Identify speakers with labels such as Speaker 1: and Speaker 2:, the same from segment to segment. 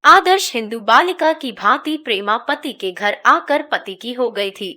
Speaker 1: आदर्श हिंदू बालिका की भांति प्रेमा पति के घर आकर पति की हो गई थी।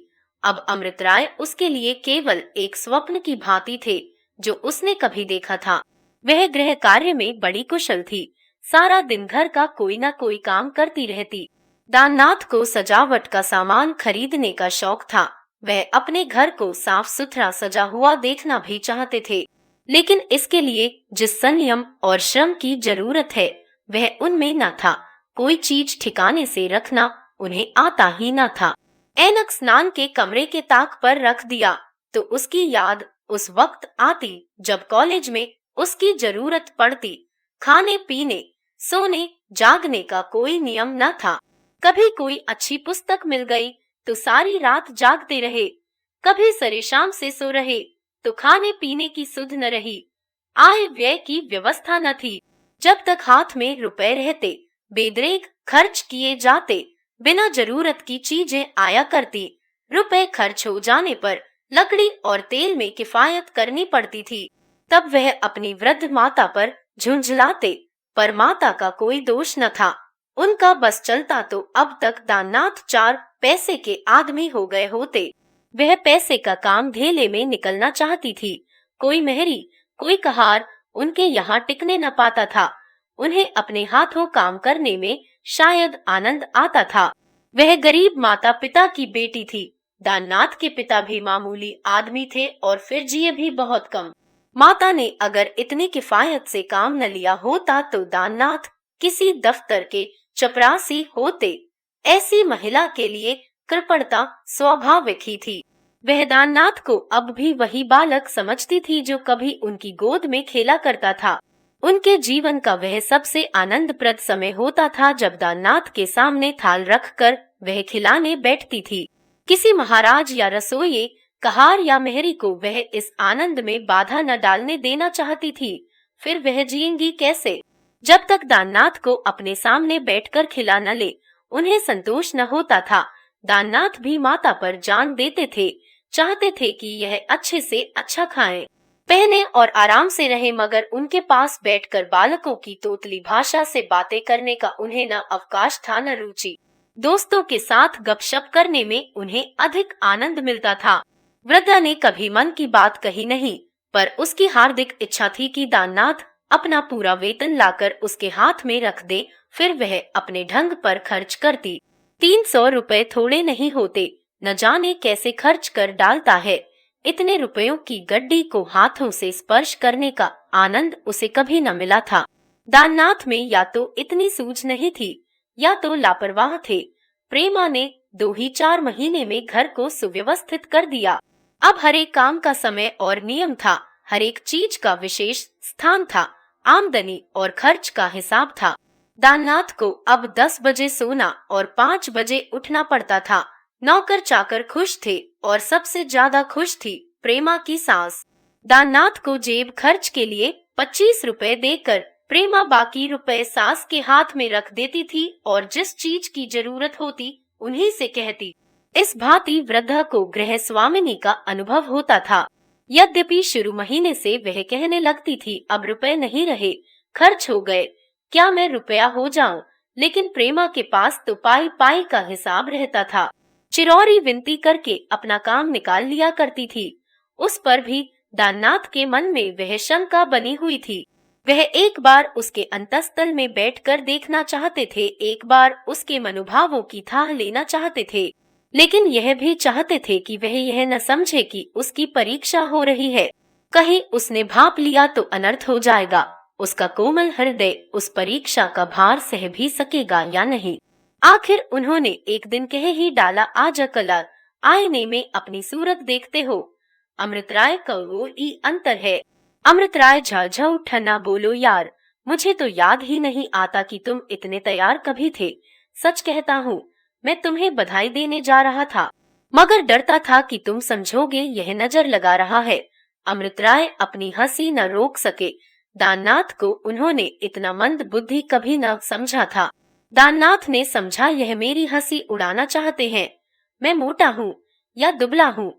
Speaker 1: अब अमृत राय उसके लिए केवल एक स्वप्न की भांति थे जो उसने कभी देखा था। वह गृह कार्य में बड़ी कुशल थी। सारा दिन घर का कोई न कोई काम करती रहती। दाननाथ को सजावट का सामान खरीदने का शौक था। वह अपने घर को साफ सुथरा सजा हुआ देखना भी चाहते थे, लेकिन इसके लिए जिस संयम और श्रम की जरूरत है वह उनमें न था। कोई चीज ठिकाने से रखना उन्हें आता ही न था। ऐनक स्नान के कमरे के ताक पर रख दिया तो उसकी याद उस वक्त आती जब कॉलेज में उसकी जरूरत पड़ती। खाने पीने सोने जागने का कोई नियम न था। कभी कोई अच्छी पुस्तक मिल गई तो सारी रात जागते रहे, कभी सरे शाम से सो रहे तो खाने पीने की सुध न रही। आय व्यय की व्यवस्था न थी। जब तक हाथ में रुपए रहते बेदरेग खर्च किए जाते। बिना जरूरत की चीजें आया करती। रुपए खर्च हो जाने पर लकड़ी और तेल में किफायत करनी पड़ती थी। तब वह अपनी वृद्ध माता पर झुंझलाते, पर माता का कोई दोष न था। उनका बस चलता तो अब तक दाननाथ 4 पैसे के आदमी हो गए होते। वह पैसे का काम धेले में निकलना चाहती थी। कोई मेहरी कोई कहार उनके यहाँ टिकने न पाता था। उन्हें अपने हाथों काम करने में शायद आनंद आता था। वह गरीब माता पिता की बेटी थी। दाननाथ के पिता भी मामूली आदमी थे और फिर जिए भी बहुत कम। माता ने अगर इतनी किफायत से काम न लिया होता तो दाननाथ किसी दफ्तर के चपरासी होते। ऐसी महिला के लिए कृपणता स्वाभाविक ही थी। वह दाननाथ को अब भी वही बालक समझती थी जो कभी उनकी गोद में खेला करता था। उनके जीवन का वह सबसे आनंदप्रद समय होता था जब दाननाथ के सामने थाल रखकर वह खिलाने बैठती थी। किसी महाराज या रसोइये कहार या मेहरी को वह इस आनंद में बाधा न डालने देना चाहती थी। फिर वह जिएंगी कैसे? जब तक दाननाथ को अपने सामने बैठकर खिला न ले उन्हें संतोष न होता था। दाननाथ भी माता पर जान देते थे, चाहते थे कि यह अच्छे से अच्छा खाएं, पहने और आराम से रहे, मगर उनके पास बैठकर बालकों की तोतली भाषा से बातें करने का उन्हें न अवकाश था न रुचि। दोस्तों के साथ गपशप करने में उन्हें अधिक आनंद मिलता था। वृद्धा ने कभी मन की बात कही नहीं, पर उसकी हार्दिक इच्छा थी कि दाननाथ अपना पूरा वेतन लाकर उसके हाथ में रख दे, फिर वह अपने ढंग पर खर्च करती। 300 रुपए थोड़े नहीं होते, न जाने कैसे खर्च कर डालता है। इतने रुपयों की गड्डी को हाथों से स्पर्श करने का आनंद उसे कभी न मिला था। दाननाथ में या तो इतनी सूझ नहीं थी या तो लापरवाह थे। प्रेमा ने 2 ही 4 महीने में घर को सुव्यवस्थित कर दिया। अब हर एक काम का समय और नियम था, हर एक चीज का विशेष स्थान था, आमदनी और खर्च का हिसाब था। दाननाथ को अब 10 बजे सोना और 5 बजे उठना पड़ता था। नौकर चाकर खुश थे और सबसे ज्यादा खुश थी प्रेमा की सास। दाननाथ को जेब खर्च के लिए 25 रुपए देकर प्रेमा बाकी रुपए सास के हाथ में रख देती थी और जिस चीज की जरूरत होती उन्हीं से कहती। इस भांति वृद्धा को गृह स्वामिनी का अनुभव होता था। यद्यपि शुरू महीने से वह कहने लगती थी अब रुपए नहीं रहे, खर्च हो गए, क्या मैं रुपया हो जाऊं, लेकिन प्रेमा के पास तो पाई पाई का हिसाब रहता था। चिरौरी विनती करके अपना काम निकाल लिया करती थी। उस पर भी दाननाथ के मन में वह शंका बनी हुई थी। वह एक बार उसके अंतस्तल में बैठकर देखना चाहते थे, एक बार उसके मनोभावों की थाह लेना चाहते थे, लेकिन यह भी चाहते थे कि वह यह न समझे कि उसकी परीक्षा हो रही है। कहीं उसने भांप लिया तो अनर्थ हो जाएगा। उसका कोमल हृदय उस परीक्षा का भार सह भी सकेगा या नहीं। आखिर उन्होंने एक दिन कह ही डाला, आजा कला आईने में अपनी सूरत देखते हो। अमृत राय का वो ही अंतर है। अमृत राय झा उठना बोलो यार, मुझे तो याद ही नहीं आता कि तुम इतने तैयार कभी थे। सच कहता हूँ, मैं तुम्हें बधाई देने जा रहा था, मगर डरता था कि तुम समझोगे यह नजर लगा रहा है। अमृत राय अपनी हंसी न रोक सके। दाननाथ को उन्होंने इतना मंद बुद्धि कभी न समझा था। दाननाथ ने समझा यह मेरी हंसी उड़ाना चाहते हैं। मैं मोटा हूँ या दुबला हूँ,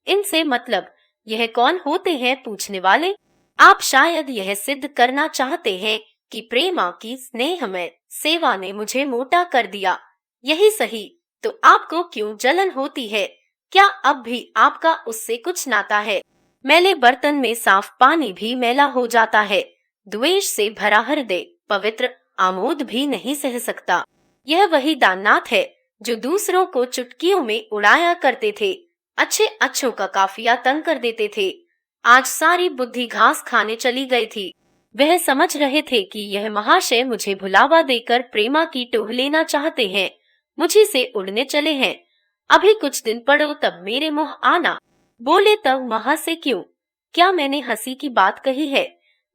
Speaker 1: इनसे मतलब, यह कौन होते हैं पूछने वाले। आप शायद यह सिद्ध करना चाहते हैं कि प्रेमा की स्नेह में सेवा ने मुझे मोटा कर दिया। यही सही, तो आपको क्यों जलन होती है? क्या अब भी आपका उससे कुछ नाता है? मैले बर्तन में साफ पानी भी मैला हो जाता है। द्वेष से भरा हृदय पवित्र आमोद भी नहीं सह सकता। यह वही दाननाथ है जो दूसरों को चुटकियों में उड़ाया करते थे, अच्छे अच्छों का काफिया तंग कर देते थे। आज सारी बुद्धि घास खाने चली गई थी। वह समझ रहे थे कि यह महाशय मुझे भुलावा देकर प्रेमा की टोह लेना चाहते हैं, मुझी से उड़ने चले हैं। अभी कुछ दिन पढ़ो तब मेरे मुंह आना। बोले तब वहां से क्यों? क्या मैंने हंसी की बात कही है?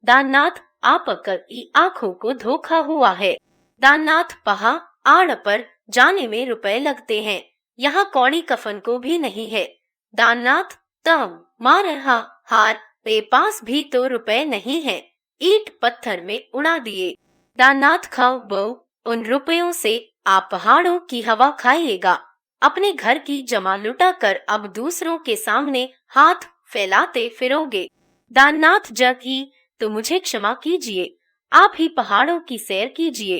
Speaker 1: दाननाथ आप की आंखों को धोखा हुआ है। दाननाथ पहा आड़ पर जाने में रुपए लगते हैं, यहाँ कौड़ी कफन को भी नहीं है। दाननाथ तम मार रहा हार पे पास भी तो रुपए नहीं है, ईंट पत्थर में उड़ा दिए। दाननाथ खाओ बहु, उन रुपयों से आप पहाड़ों की हवा खाइएगा। अपने घर की जमा लुटा कर अब दूसरों के सामने हाथ फैलाते फिरोगे। दाननाथ जग ही तो मुझे क्षमा कीजिए, आप ही पहाड़ों की सैर कीजिए।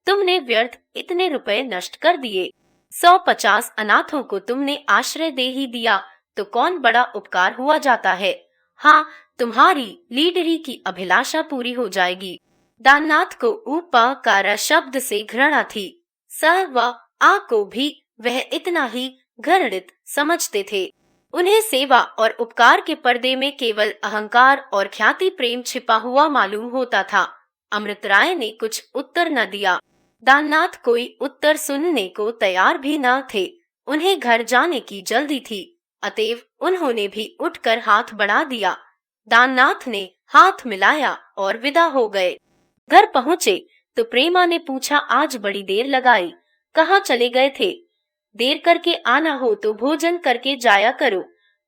Speaker 1: तुमने व्यर्थ इतने रुपए नष्ट कर दिए। 150 अनाथों को तुमने आश्रय दे ही दिया तो कौन बड़ा उपकार हुआ जाता है। हाँ, तुम्हारी लीडरी की अभिलाषा पूरी हो जाएगी। दाननाथ को उपकार शब्द से घृणा थी। स व आ को भी वह इतना ही घृणित समझते थे। उन्हें सेवा और उपकार के पर्दे में केवल अहंकार और ख्याति प्रेम छिपा हुआ मालूम होता था। अमृतराय ने कुछ उत्तर न दिया। दाननाथ कोई उत्तर सुनने को तैयार भी न थे। उन्हें घर जाने की जल्दी थी, अतएव उन्होंने भी उठकर हाथ बढ़ा दिया। दाननाथ ने हाथ मिलाया और विदा हो गए। घर पहुँचे तो प्रेमा ने पूछा, आज बड़ी देर लगाई, कहाँ चले गए थे? देर करके आना हो तो भोजन करके जाया करो।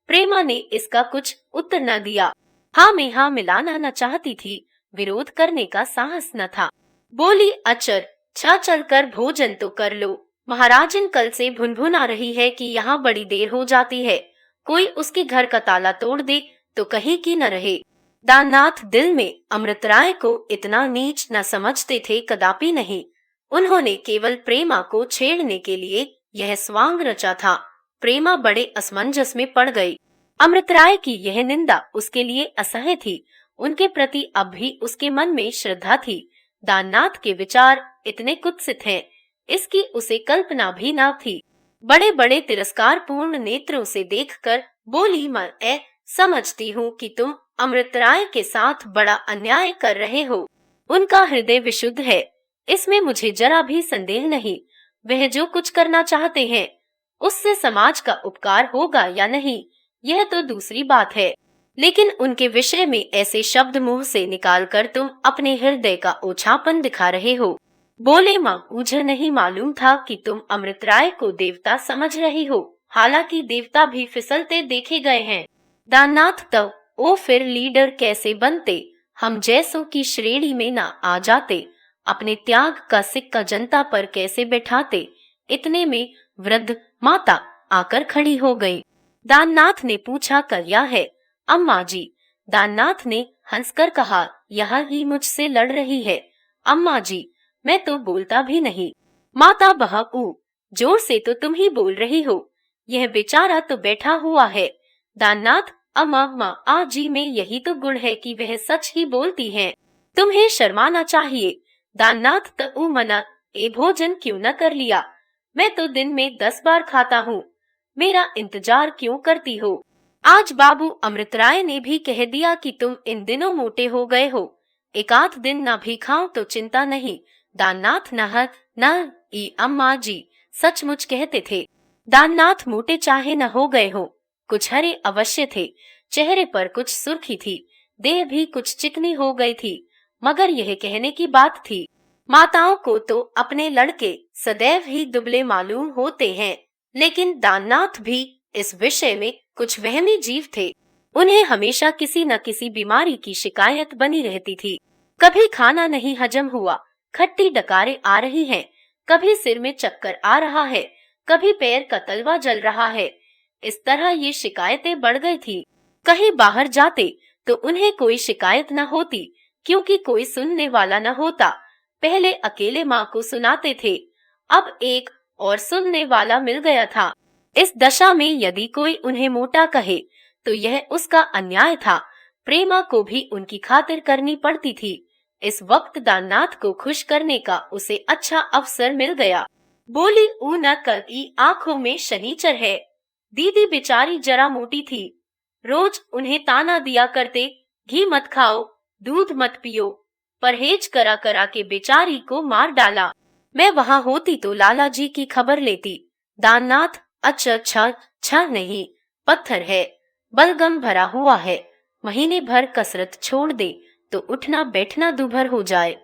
Speaker 1: प्रेमा ने इसका कुछ उत्तर न दिया। हाँ में हाँ मिलाना न चाहती थी, विरोध करने का साहस न था। बोली, अचर छा चल कर भोजन तो कर लो। महाराजन कल से भुनभुना रही है कि यहाँ बड़ी देर हो जाती है, कोई उसके घर का ताला तोड़ दे तो कहीं की न रहे। दाननाथ दिल में अमृतराय को इतना नीच न समझते थे, कदापि नहीं। उन्होंने केवल प्रेमा को छेड़ने के लिए यह स्वांग रचा था। प्रेमा बड़े असमंजस में पड़ गई। अमृतराय की यह निंदा उसके लिए असह्य थी। उनके प्रति अब भी उसके मन में श्रद्धा थी। दाननाथ के विचार इतने कुत्सित हैं, इसकी उसे कल्पना भी न थी। बड़े बड़े तिरस्कार पूर्ण नेत्रों से देखकर बोली, मैं समझती हूँ कि तुम अमृतराय के साथ बड़ा अन्याय कर रहे हो। उनका हृदय विशुद्ध है, इसमें मुझे जरा भी संदेह नहीं। वह जो कुछ करना चाहते हैं उससे समाज का उपकार होगा या नहीं, यह तो दूसरी बात है। लेकिन उनके विषय में ऐसे शब्द मुंह से निकालकर तुम अपने हृदय का ओछापन दिखा रहे हो। बोले, माँ मुझे नहीं मालूम था कि तुम अमृतराय को देवता समझ रही हो, हालांकि देवता भी फिसलते देखे गए हैं। दाननाथ तो ओ फिर लीडर कैसे बनते, हम जैसों की श्रेणी में न आ जाते, अपने त्याग का सिक्का जनता पर कैसे बैठाते। इतने में वृद्ध माता आकर खड़ी हो गई। दाननाथ ने पूछा, क्या है? अम्मा जी। दाननाथ ने हंसकर कहा, यह ही मुझसे लड़ रही है। अम्मा जी, मैं तो बोलता भी नहीं। माता बहू, जोर से तो तुम ही बोल रही हो, यह बेचारा तो बैठा हुआ है। दाननाथ, अम्मा आजी में यही तो गुण है कि वह सच ही बोलती हैं, तुम्हें शर्माना चाहिए। दाननाथ, तो मना ए भोजन क्यों न कर लिया? मैं तो दिन में 10 बार खाता हूँ, मेरा इंतजार क्यों करती हो? आज बाबू अमृतराय ने भी कह दिया कि तुम इन दिनों मोटे हो गए हो, एक आध दिन न भी खाओ तो चिंता नहीं। दाननाथ, न अम्मा जी सचमुच कहते थे। दाननाथ मोटे चाहे न हो गए हो, कुछ हरे अवश्य थे, चेहरे पर कुछ सुर्खी थी, देह भी कुछ चिकनी हो गई थी, मगर यह कहने की बात थी। माताओं को तो अपने लड़के सदैव ही दुबले मालूम होते हैं, लेकिन दाननाथ भी इस विषय में कुछ वहमी जीव थे। उन्हें हमेशा किसी न किसी बीमारी की शिकायत बनी रहती थी। कभी खाना नहीं हजम हुआ, खट्टी डकारें आ रही हैं, कभी सिर में चक्कर आ रहा है, कभी पैर का तलवा जल रहा है। इस तरह ये शिकायतें बढ़ गई थी। कहीं बाहर जाते तो उन्हें कोई शिकायत न होती, क्योंकि कोई सुनने वाला न होता। पहले अकेले माँ को सुनाते थे, अब एक और सुनने वाला मिल गया था। इस दशा में यदि कोई उन्हें मोटा कहे तो यह उसका अन्याय था। प्रेमा को भी उनकी खातिर करनी पड़ती थी। इस वक्त दाननाथ को खुश करने का उसे अच्छा अवसर मिल गया। बोली, ऊ न कल की आंखों में शनिचर है। दीदी बेचारी जरा मोटी थी, रोज उन्हें ताना दिया करते, घी मत खाओ, दूध मत पियो। परहेज करा करा के बेचारी को मार डाला। मैं वहां होती तो लाला जी की खबर लेती। दाननाथ, अच्छा अच्छा नहीं, पत्थर है, बलगम भरा हुआ है। महीने भर कसरत छोड़ दे तो उठना बैठना दुभर हो जाए।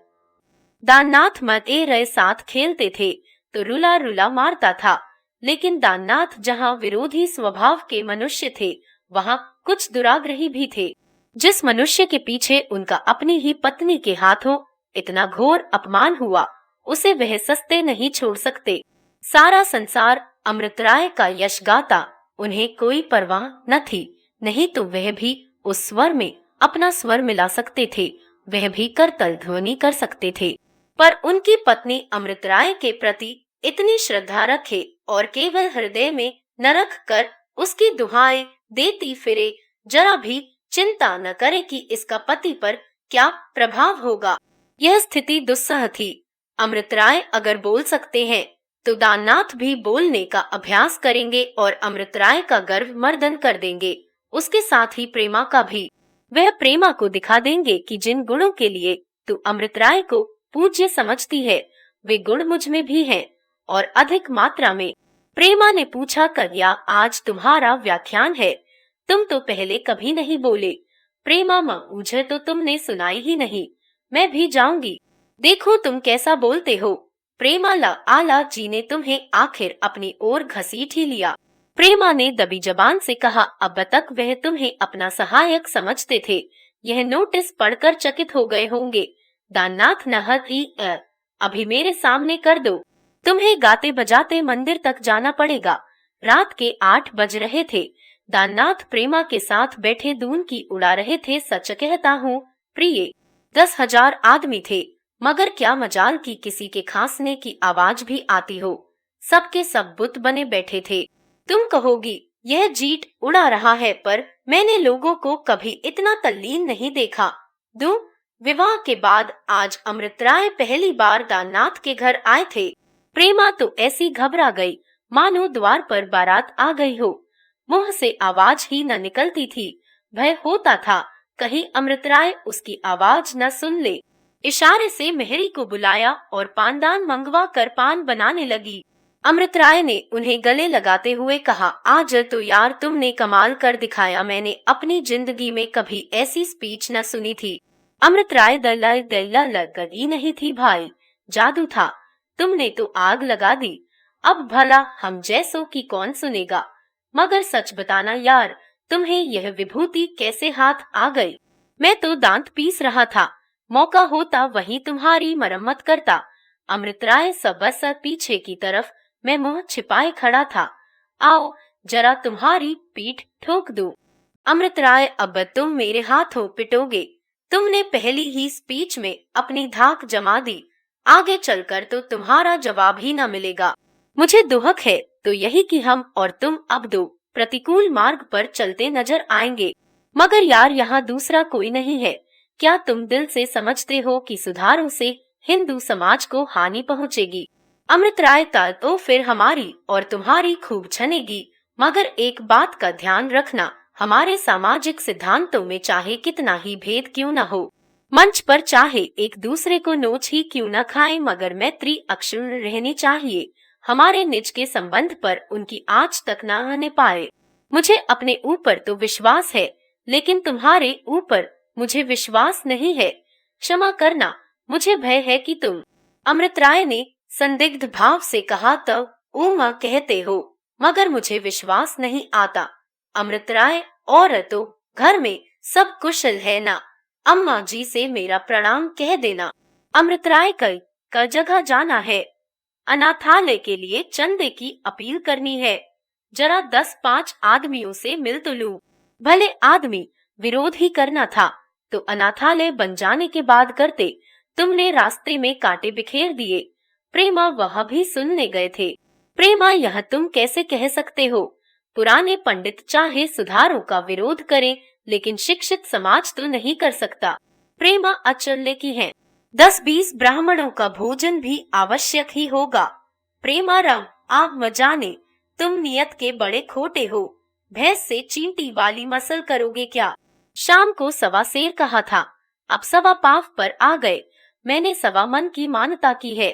Speaker 1: दाननाथ मते रहे साथ खेलते थे तो रुला रुला मारता था, लेकिन दाननाथ जहाँ विरोधी स्वभाव के मनुष्य थे वहाँ कुछ दुराग्रही भी थे। जिस मनुष्य के पीछे उनका अपनी ही पत्नी के हाथों इतना घोर अपमान हुआ, उसे वह सस्ते नहीं छोड़ सकते। सारा संसार अमृतराय का यश गाता, उन्हें कोई परवाह न थी। नहीं तो वह भी उस स्वर में अपना स्वर मिला सकते थे, वह भी करतल ध्वनि कर सकते थे। पर उनकी पत्नी अमृतराय के प्रति इतनी श्रद्धा रखे और केवल हृदय में न रख कर उसकी दुहाएं देती फिरे, जरा भी चिंता न करे कि इसका पति पर क्या प्रभाव होगा। यह स्थिति दुस्सह थी। अमृतराय अगर बोल सकते हैं तो दाननाथ भी बोलने का अभ्यास करेंगे और अमृतराय का गर्व मर्दन कर देंगे, उसके साथ ही प्रेमा का भी। वह प्रेमा को दिखा देंगे कि जिन गुणों के लिए तू अमृतराय को पूज्य समझती है, वे गुण मुझ में भी हैं और अधिक मात्रा में। प्रेमा ने पूछा, कन्या, आज तुम्हारा व्याख्यान है, तुम तो पहले कभी नहीं बोले। प्रेमा, माँ, मुझे तो तुमने सुनाई ही नहीं, मैं भी जाऊंगी, देखो तुम कैसा बोलते हो। प्रेमा, आला जी ने तुम्हें आखिर अपनी ओर घसीट ही लिया। प्रेमा ने दबी जबान से कहा, अब तक वह तुम्हें अपना सहायक समझते थे, यह नोटिस पढ़कर चकित हो गए होंगे। दाननाथ, अभी मेरे सामने कर दो, तुम्हें गाते बजाते मंदिर तक जाना पड़ेगा। रात के 8 बज रहे थे। दाननाथ प्रेमा के साथ बैठे दून की उड़ा रहे थे। सच कहता हूँ प्रिय, 10,000 आदमी थे, मगर क्या मजाल की किसी के खांसने की आवाज भी आती हो। सबके सब बुत बने बैठे थे। तुम कहोगी यह जीट उड़ा रहा है, पर मैंने लोगों को कभी इतना तल्लीन नहीं देखा। विवाह के बाद आज अमृतराय पहली बार दाननाथ के घर आए थे। प्रेमा तो ऐसी घबरा गई मानो द्वार पर बारात आ गई हो। मुंह से आवाज ही न निकलती थी। भय होता था कहीं अमृतराय उसकी आवाज न सुन ले। इशारे से मेहरी को बुलाया और पानदान मंगवा कर पान बनाने लगी। अमृतराय ने उन्हें गले लगाते हुए कहा, आज तो यार तुमने कमाल कर दिखाया, मैंने अपनी जिंदगी में कभी ऐसी स्पीच न सुनी थी। अमृतराय, दल्ला कभी नहीं थी भाई, जादू था, तुमने तो आग लगा दी। अब भला हम जैसों की कौन सुनेगा। मगर सच बताना यार, तुम्हें यह विभूति कैसे हाथ आ गई। मैं तो दांत पीस रहा था, मौका होता वहीं तुम्हारी मरम्मत करता। अमृतराय सबस पीछे की तरफ, मैं मुंह छिपाए खड़ा था। आओ जरा तुम्हारी पीठ ठोक दूं। अमृतराय, अब तुम मेरे हाथों पिटोगे। तुमने पहली ही स्पीच में अपनी धाक जमा दी, आगे चलकर तो तुम्हारा जवाब ही न मिलेगा। मुझे दुहक है तो यही कि हम और तुम अब दो प्रतिकूल मार्ग पर चलते नजर आएंगे, मगर यार यहाँ दूसरा कोई नहीं है। क्या तुम दिल से समझते हो कि सुधारों से हिंदू समाज को हानि पहुँचेगी। अमृतराय, तो फिर हमारी और तुम्हारी खूब छनेगी, मगर एक बात का ध्यान रखना, हमारे सामाजिक सिद्धांतों में चाहे कितना ही भेद क्यों न हो, मंच पर चाहे एक दूसरे को नोच ही क्यों न खाएं, मगर मैत्री अक्षुण्ण रहनी चाहिए। हमारे निज के संबंध पर उनकी आंच तक न आने पाए। मुझे अपने ऊपर तो विश्वास है, लेकिन तुम्हारे ऊपर मुझे विश्वास नहीं है। क्षमा करना, मुझे भय है कि तुम। अमृतराय ने संदिग्ध भाव से कहा, तो उमा कहते हो, मगर मुझे विश्वास नहीं आता। अमृतराय, और तो घर में सब कुशल है ना। अम्मा जी से मेरा प्रणाम कह देना। अमृतराय, का जगह जाना है, अनाथालय के लिए चंदे की अपील करनी है, जरा 10-5 आदमियों से मिल तो लूं। भले आदमी विरोध ही करना था तो अनाथालय बन जाने के बाद करते, तुमने रास्ते में कांटे बिखेर दिए। प्रेमा वह भी सुनने गए थे। प्रेमा, यह तुम कैसे कह सकते हो? पुराने पंडित चाहे सुधारों का विरोध करें, लेकिन शिक्षित समाज तो नहीं कर सकता। प्रेमा अचल्य की है। 10-20 ब्राह्मणों का भोजन भी आवश्यक ही होगा। प्रेमा, राम आप न जाने, तुम नियत के बड़े खोटे हो। भैंस से चींटी वाली मसल करोगे क्या? शाम को 1.25 सेर कहा था, अब 1.25 पाव पर आ गए। मैंने 1.25 मन की मान्यता की है।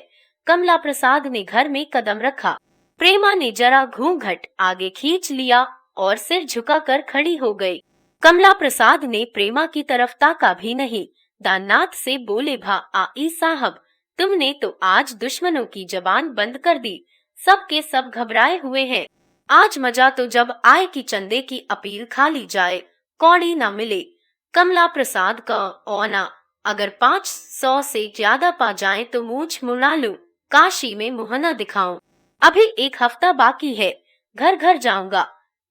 Speaker 1: कमला प्रसाद ने घर में कदम रखा। प्रेमा ने जरा घूंघट आगे खींच लिया और सिर झुकाकर खड़ी हो गई। कमला प्रसाद ने प्रेमा की तरफ ताका भी नहीं। दाननाथ से बोले, भा आई साहब, तुमने तो आज दुश्मनों की जबान बंद कर दी। सब के सब घबराए हुए हैं। आज मजा तो जब आए कि चंदे की अपील खा ली जाए, कौड़ी न मिले। कमला प्रसाद का औना, अगर 500 से ज्यादा पा जाए तो मूछ मुड़ा लूं, काशी में मुंह न दिखाऊं। अभी 1 हफ्ता बाकी है, घर घर जाऊंगा।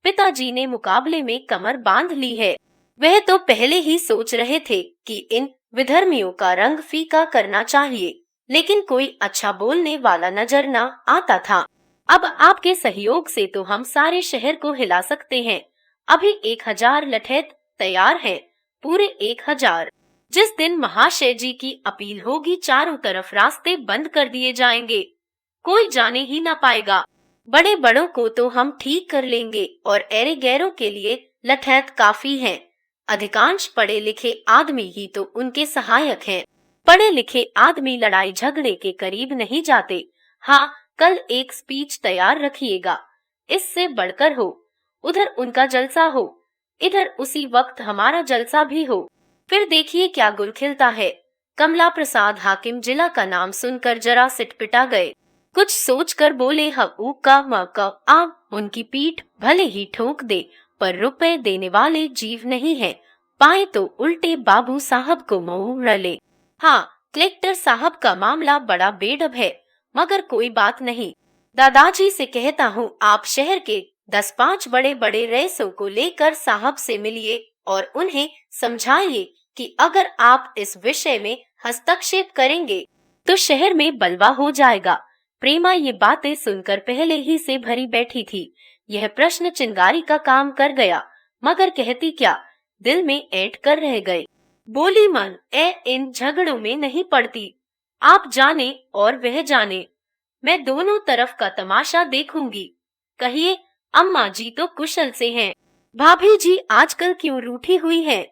Speaker 1: पिताजी ने मुकाबले में कमर बांध ली है। वह तो पहले ही सोच रहे थे कि इन विधर्मियों का रंग फीका करना चाहिए, लेकिन कोई अच्छा बोलने वाला नजर न आता था। अब आपके सहयोग से तो हम सारे शहर को हिला सकते हैं। अभी 1000 लठैत तैयार है, पूरे 1000। जिस दिन महाशय जी की अपील होगी, चारों तरफ रास्ते बंद कर दिए जाएंगे, कोई जाने ही न पाएगा। बड़े बड़ों को तो हम ठीक कर लेंगे और एरे गैरों के लिए लठैत काफी हैं। अधिकांश पढ़े लिखे आदमी ही तो उनके सहायक हैं। पढ़े लिखे आदमी लड़ाई झगड़े के करीब नहीं जाते। हाँ, कल एक स्पीच तैयार रखिएगा, इससे बढ़कर हो। उधर उनका जलसा हो, इधर उसी वक्त हमारा जलसा भी हो, फिर देखिए क्या गुल खिलता है। कमला प्रसाद हाकिम जिला का नाम सुनकर जरा सिटपिटा गए। कुछ सोचकर बोले, हऊ का म का आ। उनकी पीठ भले ही ठोक दे, पर रुपए देने वाले जीव नहीं है। पाए तो उल्टे बाबू साहब को मोड़ ले। हाँ, कलेक्टर साहब का मामला बड़ा बेढब है, मगर कोई बात नहीं। दादाजी से कहता हूँ, आप शहर के 10-5 बड़े बड़े रईसों को लेकर साहब से मिलिए और उन्हें समझाइए कि अगर आप इस विषय में हस्तक्षेप करेंगे तो शहर में बलवा हो जाएगा। प्रेमा ये बातें सुनकर पहले ही से भरी बैठी थी। यह प्रश्न चिंगारी का काम कर गया, मगर कहती क्या, दिल में ऐंठ कर रह गए। बोली, मन इन झगड़ों में नहीं पड़ती। आप जाने और वह जाने, मैं दोनों तरफ का तमाशा देखूंगी। कहिए, अम्मा जी तो कुशल से हैं। भाभी जी आजकल क्यों रूठी हुई हैं?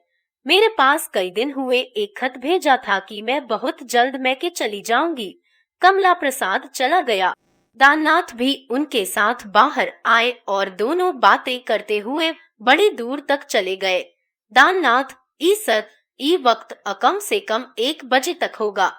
Speaker 1: मेरे पास कई दिन हुए एक खत भेजा था कि मैं बहुत जल्द मैके चली जाऊंगी। कमला प्रसाद चला गया। दाननाथ भी उनके साथ बाहर आए और दोनों बातें करते हुए बड़ी दूर तक चले गए। दाननाथ, ई वक्त कम से कम 1 बजे तक होगा।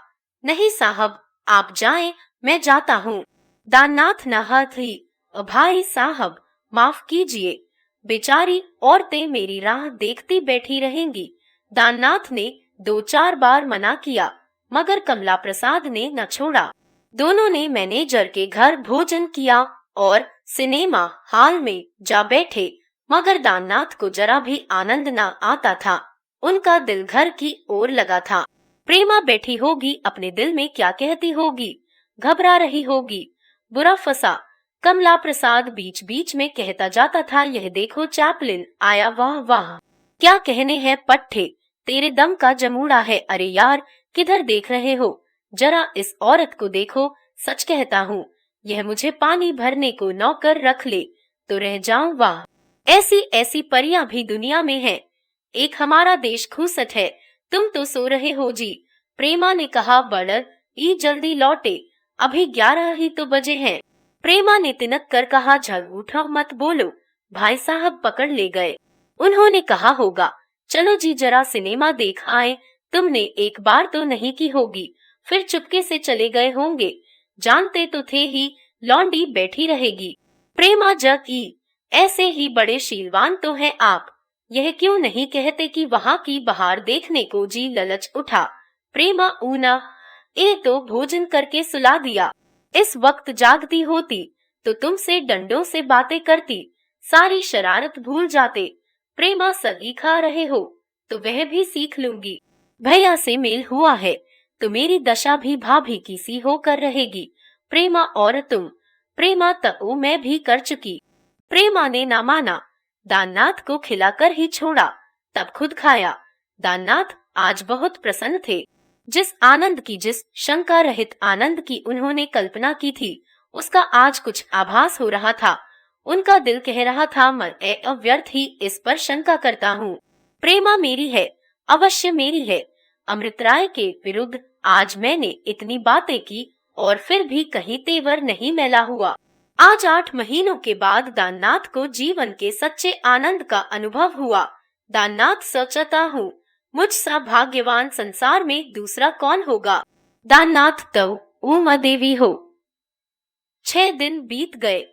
Speaker 1: नहीं साहब, आप जाएं, मैं जाता हूँ। दाननाथ नहा थी। भाई साहब, माफ कीजिए, बेचारी औरतें मेरी राह देखती बैठी रहेंगी। दाननाथ ने 2-4 बार मना किया, मगर कमला प्रसाद ने न छोड़ा। दोनों ने मैनेजर के घर भोजन किया और सिनेमा हॉल में जा बैठे, मगर दाननाथ को जरा भी आनंद न आता था। उनका दिल घर की ओर लगा था। प्रेमा बैठी होगी, अपने दिल में क्या कहती होगी, घबरा रही होगी। बुरा फंसा। कमला प्रसाद बीच बीच में कहता जाता था, यह देखो चैपलिन आया, वाह वाह, क्या कहने हैं पट्टे, तेरे दम का जमूड़ा है। अरे यार, किधर देख रहे हो, जरा इस औरत को देखो। सच कहता हूँ, यह मुझे पानी भरने को नौकर रख ले तो रह जाऊं। वाह, ऐसी ऐसी परियां भी दुनिया में हैं। एक हमारा देश खूसट है। तुम तो सो रहे हो जी। प्रेमा ने कहा, बड़र ई जल्दी लौटे, अभी 11 ही तो बजे हैं। प्रेमा ने तिनक कर कहा, झूठा मत बोलो, भाई साहब पकड़ ले गए। उन्होंने कहा होगा, चलो जी जरा सिनेमा देख आए। तुमने एक बार तो नहीं की होगी, फिर चुपके से चले गए होंगे। जानते तो थे ही लौंडी बैठी रहेगी। प्रेमा जग की, ऐसे ही बड़े शीलवान तो हैं आप। यह क्यों नहीं कहते कि वहाँ की बहार देखने को जी ललच उठा। प्रेमा ऊना, तो भोजन करके सुला दिया। इस वक्त जागती होती तो तुमसे डंडों से बातें करती, सारी शरारत भूल जाते। प्रेमा, सगी खा रहे हो तो वह भी सीख लूंगी। भैया से मेल हुआ है, तो मेरी दशा भी भाभी की सी होकर रहेगी। प्रेमा और तुम, प्रेमा तो मैं भी कर चुकी। प्रेमा ने ना माना, दाननाथ को खिलाकर ही छोड़ा, तब खुद खाया। दाननाथ आज बहुत प्रसन्न थे। जिस आनंद की, जिस शंका रहित आनंद की उन्होंने कल्पना की थी, उसका आज कुछ आभास हो रहा था। उनका दिल कह रहा था, मैं अव्यर्थ ही इस पर शंका करता हूँ। प्रेमा मेरी है, अवश्य मेरी है। अमृतराय के विरुद्ध आज मैंने इतनी बातें की और फिर भी कहीं तेवर नहीं मैला हुआ। आज 8 महीनों के बाद दाननाथ को जीवन के सच्चे आनंद का अनुभव हुआ। दाननाथ सोचता हूँ, मुझ सा भाग्यवान संसार में दूसरा कौन होगा। दाननाथ तो उमा देवी हो। 6 दिन बीत गए।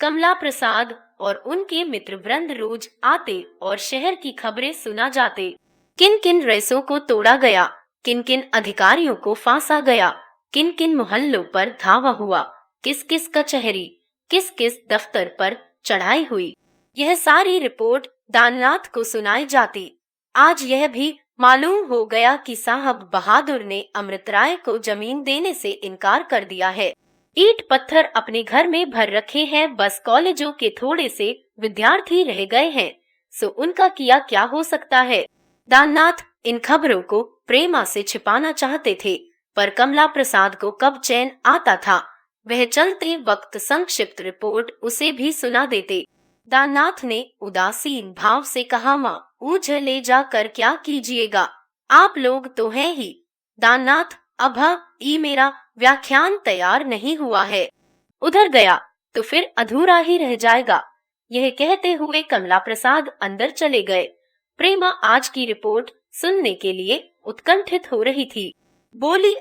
Speaker 1: कमला प्रसाद और उनके मित्र वृंद रोज आते और शहर की खबरें सुना जाते। किन किन रईसों को तोड़ा गया, किन किन अधिकारियों को फांसा गया, किन किन मोहल्लों पर धावा हुआ, किस किस कचहरी, किस किस दफ्तर पर चढ़ाई हुई, यह सारी रिपोर्ट दाननाथ को सुनाई जाती। आज यह भी मालूम हो गया कि साहब बहादुर ने अमृतराय को जमीन देने से इनकार कर दिया है। ईंट पत्थर अपने घर में भर रखे हैं, बस कॉलेजों के थोड़े से विद्यार्थी रह गए हैं, सो उनका किया क्या हो सकता है। दाननाथ इन खबरों को प्रेमा से छिपाना चाहते थे, पर कमला प्रसाद को कब चैन आता था। वह चलते वक्त संक्षिप्त रिपोर्ट उसे भी सुना देते। दाननाथ ने उदासीन भाव से कहा, माँ ऊझ ले जाकर क्या कीजिएगा, आप लोग तो हैं ही। दाननाथ, अब ई मेरा व्याख्यान तैयार नहीं हुआ है, उधर गया तो फिर अधूरा ही रह जाएगा। यह कहते हुए कमला प्रसाद अंदर चले गए। प्रेमा आज की रिपोर्ट सुनने के लिए उत्कंठित हो रही थी। बोली,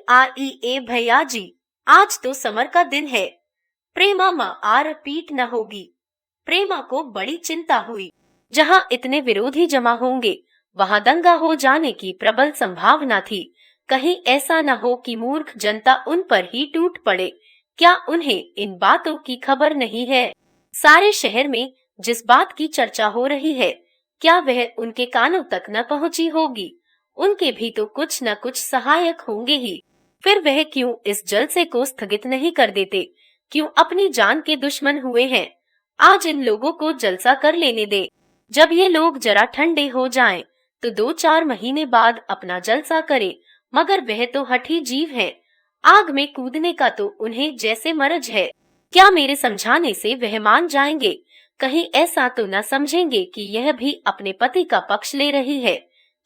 Speaker 1: ए भैया जी, आज तो समर का दिन है, प्रेमा माँ आर पीट न होगी। प्रेमा को बड़ी चिंता हुई। जहाँ इतने विरोधी जमा होंगे वहाँ दंगा हो जाने की प्रबल संभावना थी। कहीं ऐसा न हो कि मूर्ख जनता उन पर ही टूट पड़े। क्या उन्हें इन बातों की खबर नहीं है? सारे शहर में जिस बात की चर्चा हो रही है, क्या वह उनके कानों तक न पहुंची होगी? उनके भी तो कुछ न कुछ सहायक होंगे ही। फिर वह क्यों इस जलसे को स्थगित नहीं कर देते? क्यों अपनी जान के दुश्मन हुए हैं? आज इन लोगों को जलसा कर लेने दे। जब ये लोग जरा ठंडे हो जाएं, तो 2-4 महीने बाद अपना जलसा करे। मगर वह तो हठी जीव है, आग में कूदने का तो उन्हें जैसे मरज है। क्या मेरे समझाने से वह मान जाएंगे? कहीं ऐसा तो न समझेंगे कि यह भी अपने पति का पक्ष ले रही है।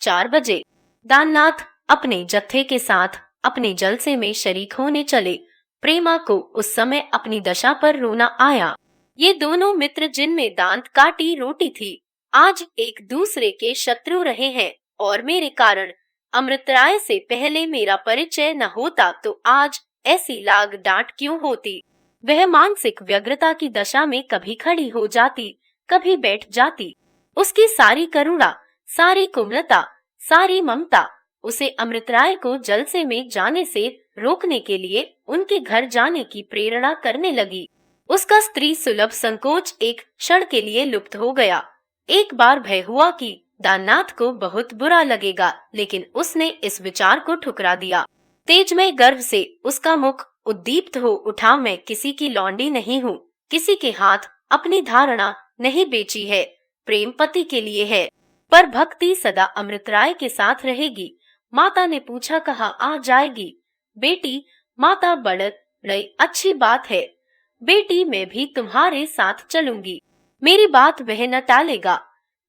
Speaker 1: 4 बजे दाननाथ अपने जत्थे के साथ अपने जलसे में शरीक होने चले। प्रेमा को उस समय अपनी दशा पर रोना आया। ये दोनों मित्र जिनमें दांत काटी रोटी थी, आज एक दूसरे के शत्रु रहे हैं, और मेरे कारण अमृतराय से पहले मेरा परिचय न होता तो आज ऐसी लाग डांट क्यों होती। वह मानसिक व्यग्रता की दशा में कभी खड़ी हो जाती, कभी बैठ जाती। उसकी सारी करुणा, सारी कोमलता, सारी ममता उसे अमृतराय को जलसे में जाने से रोकने के लिए उनके घर जाने की प्रेरणा करने लगी। उसका स्त्री सुलभ संकोच एक क्षण के लिए लुप्त हो गया। एक बार भय हुआ कि दाननाथ को बहुत बुरा लगेगा, लेकिन उसने इस विचार को ठुकरा दिया। तेजमय गर्व से उसका मुख उद्दीप्त हो उठा, मैं किसी की लौंडी नहीं हूँ, किसी के हाथ अपनी धारणा नहीं बेची है, प्रेम पति के लिए है, पर भक्ति सदा अमृतराय के साथ रहेगी। माता ने पूछा, कहाँ आ जाएगी? बेटी, माता बड़ी अच्छी बात है बेटी, मैं भी तुम्हारे साथ चलूंगी। मेरी बात वह न टालेगा।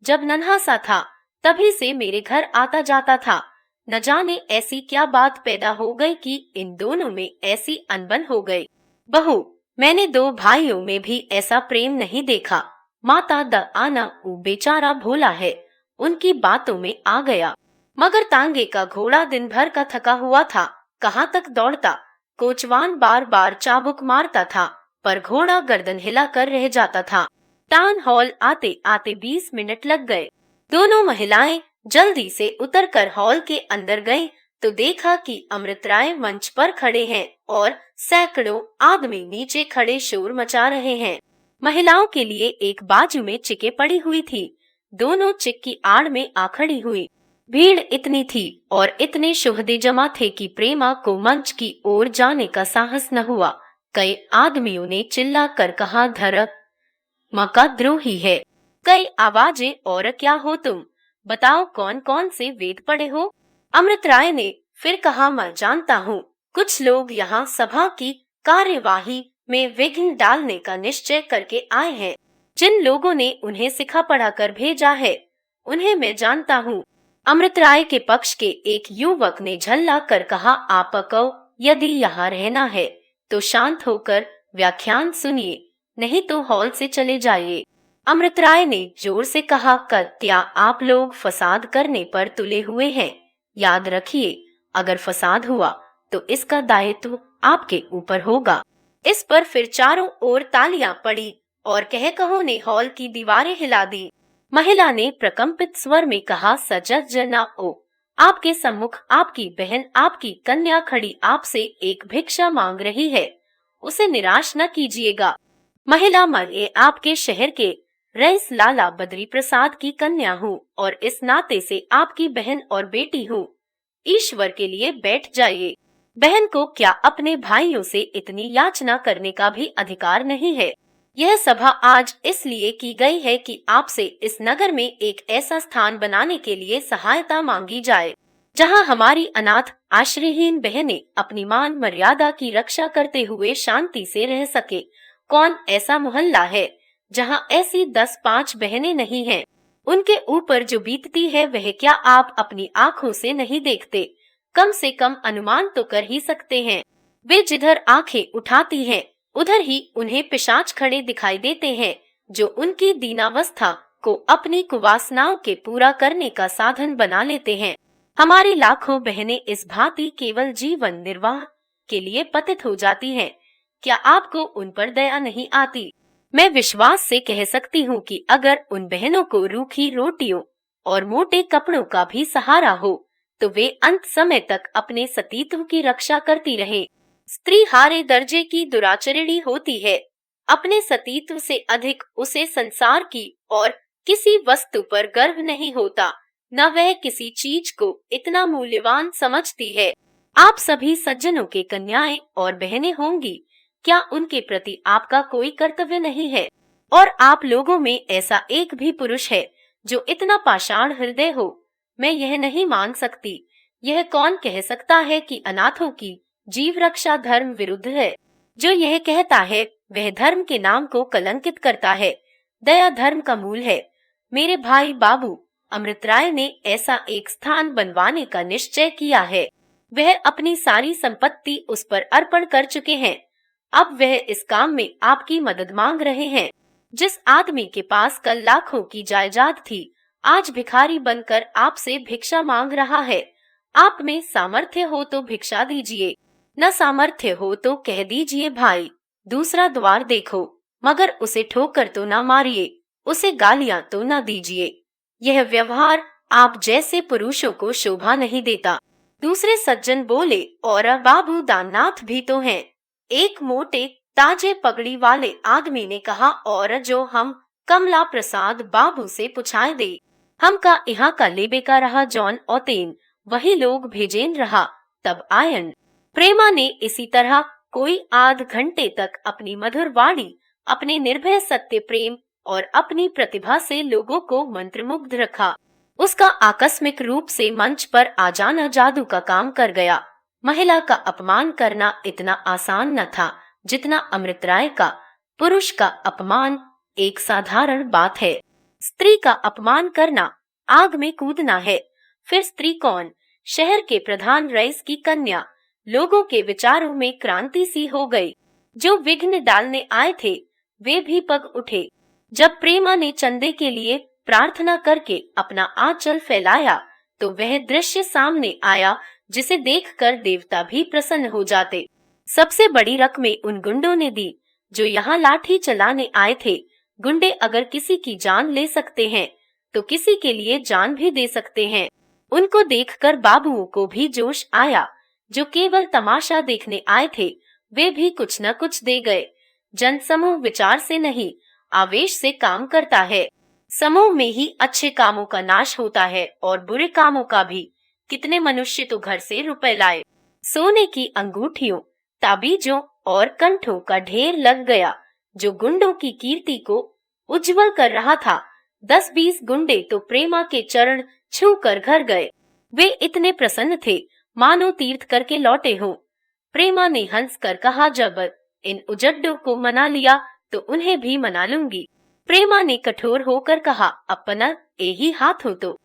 Speaker 1: जब नन्हा सा था तभी से मेरे घर आता जाता था। न जाने ऐसी क्या बात पैदा हो गई कि इन दोनों में ऐसी अनबन हो गई। बहू, मैंने 2 भाइयों में भी ऐसा प्रेम नहीं देखा। माता द आना बेचारा भोला है, उनकी बातों में आ गया। मगर तांगे का घोड़ा दिन भर का थका हुआ था, कहाँ तक दौड़ता। कोचवान बार बार चाबुक मारता था, पर घोड़ा गर्दन हिला कर रह जाता था। टाउन हॉल आते आते 20 मिनट लग गए। दोनों महिलाएं जल्दी से उतरकर हॉल के अंदर गईं, तो देखा कि अमृतराय मंच पर खड़े हैं और सैकड़ों आदमी नीचे खड़े शोर मचा रहे हैं। महिलाओं के लिए एक बाजू में चिके पड़ी हुई थी, दोनों चिक की आड़ में आ खड़ी हुई। भीड़ इतनी थी और इतने शोहदे जमा थे कि प्रेमा को मंच की ओर जाने का साहस न हुआ। कई आदमियों ने चिल्ला कर कहा, धर्म का द्रोही है। कई आवाजें, और क्या हो तुम, बताओ कौन कौन से वेद पढ़े हो। अमृत राय ने फिर कहा, मैं जानता हूँ, कुछ लोग यहाँ सभा की कार्यवाही में विघ्न डालने का निश्चय करके आए हैं। जिन लोगों ने उन्हें सिखा पढ़ा कर भेजा है उन्हें मैं जानता हूँ। अमृत राय के पक्ष के एक युवक ने झल्ला कर कहा, आपको यदि यहाँ रहना है तो शांत होकर व्याख्यान सुनिए, नहीं तो हॉल से चले जाइए। अमृत राय ने जोर से कहा, क्या आप लोग फसाद करने पर तुले हुए हैं? याद रखिए, अगर फसाद हुआ तो इसका दायित्व आपके ऊपर होगा। इस पर फिर चारों ओर तालियां पड़ी और कह कहो ने हॉल की दीवारें हिला दी। महिला ने प्रकंपित स्वर में कहा, सजग जना ओ, आपके सम्मुख आपकी बहन, आपकी कन्या खड़ी आपसे एक भिक्षा मांग रही है, उसे निराश न कीजिएगा। महिला, मैं आपके शहर के रईस लाला बद्री प्रसाद की कन्या हूँ और इस नाते से आपकी बहन और बेटी हूँ। ईश्वर के लिए बैठ जाइए। बहन को क्या अपने भाइयों से इतनी याचना करने का भी अधिकार नहीं है? यह सभा आज इसलिए की गई है कि आपसे इस नगर में एक ऐसा स्थान बनाने के लिए सहायता मांगी जाए जहां हमारी अनाथ आश्रयहीन बहनें अपनी मान मर्यादा की रक्षा करते हुए शांति से रह सके। कौन ऐसा मोहल्ला है जहां ऐसी 10-5 बहनें नहीं हैं? उनके ऊपर जो बीतती है वह क्या आप अपनी आँखों से नहीं देखते? कम से कम अनुमान तो कर ही सकते हैं। वे जिधर आंखें उठाती हैं उधर ही उन्हें पिशाच खड़े दिखाई देते हैं, जो उनकी दीनावस्था को अपनी कुवासनाओं के पूरा करने का साधन बना लेते हैं। हमारी लाखों बहनें इस भांति केवल जीवन निर्वाह के लिए पतित हो जाती हैं। क्या आपको उन पर दया नहीं आती? मैं विश्वास से कह सकती हूँ कि अगर उन बहनों को रूखी रोटियों और मोटे कपड़ों का भी सहारा हो तो वे अंत समय तक अपने सतीत्व की रक्षा करती रहे। स्त्री हारे दर्जे की दुराचरिणी होती है। अपने सतीत्व से अधिक उसे संसार की और किसी वस्तु पर गर्व नहीं होता, न वह किसी चीज को इतना मूल्यवान समझती है। आप सभी सज्जनों के कन्याएं और बहनें होंगी, क्या उनके प्रति आपका कोई कर्तव्य नहीं है? और आप लोगों में ऐसा एक भी पुरुष है जो इतना पाषाण हृदय हो? मैं यह नहीं मान सकती। यह कौन कह सकता है कि अनाथों की जीव रक्षा धर्म विरुद्ध है? जो यह कहता है वह धर्म के नाम को कलंकित करता है। दया धर्म का मूल है। मेरे भाई बाबू अमृत राय ने ऐसा एक स्थान बनवाने का निश्चय किया है। वह अपनी सारी संपत्ति उस पर अर्पण कर चुके हैं। अब वह इस काम में आपकी मदद मांग रहे हैं। जिस आदमी के पास कल लाखों की जायदाद थी आज भिखारी बनकर आपसे भिक्षा मांग रहा है। आप में सामर्थ्य हो तो भिक्षा दीजिए, न सामर्थ्य हो तो कह दीजिए, भाई दूसरा द्वार देखो, मगर उसे ठोकर तो न मारिए, उसे गालियां तो न दीजिए। यह व्यवहार आप जैसे पुरुषों को शोभा नहीं देता। दूसरे सज्जन बोले, और बाबू दाननाथ भी तो हैं। एक मोटे ताजे पगड़ी वाले आदमी ने कहा, और जो हम कमला प्रसाद बाबू से पूछाए दे, हम का यहाँ का लेबे का रहा जॉन औतेन, वही लोग भेजेन रहा, तब आयन। प्रेमा ने इसी तरह कोई आध घंटे तक अपनी मधुर वाणी, अपने निर्भय सत्य प्रेम और अपनी प्रतिभा से लोगों को मंत्रमुग्ध रखा। उसका आकस्मिक रूप से मंच पर आ जाना जादू का काम कर गया। महिला का अपमान करना इतना आसान न था जितना अमृत राय का। पुरुष का अपमान एक साधारण बात है, स्त्री का अपमान करना आग में कूदना है। फिर स्त्री कौन? शहर के प्रधान रईस की कन्या। लोगों के विचारों में क्रांति सी हो गई। जो विघ्न डालने आए थे वे भी पग उठे। जब प्रेमा ने चंदे के लिए प्रार्थना करके अपना आंचल फैलाया तो वह दृश्य सामने आया जिसे देखकर देवता भी प्रसन्न हो जाते। सबसे बड़ी रकमें उन गुंडों ने दी जो यहाँ लाठी चलाने आए थे। गुंडे अगर किसी की जान ले सकते हैं तो किसी के लिए जान भी दे सकते हैं। उनको देखकर बाबुओं को भी जोश आया। जो केवल तमाशा देखने आए थे वे भी कुछ न कुछ दे गए। जनसमूह विचार से नहीं आवेश से काम करता है। समूह में ही अच्छे कामों का नाश होता है और बुरे कामों का भी। कितने मनुष्य तो घर से रुपए लाए, सोने की अंगूठियों, ताबीजों और कंठों का ढेर लग गया, जो गुंडों की कीर्ति को उज्जवल कर रहा था। 10-20 गुंडे तो प्रेमा के चरण छू कर घर गए। वे इतने प्रसन्न थे मानो तीर्थ करके लौटे हो। प्रेमा ने हंस कर कहा, जब इन उजड्डों को मना लिया तो उन्हें भी मना लूंगी। प्रेमा ने कठोर होकर कहा, अपना यही हाथ हो तो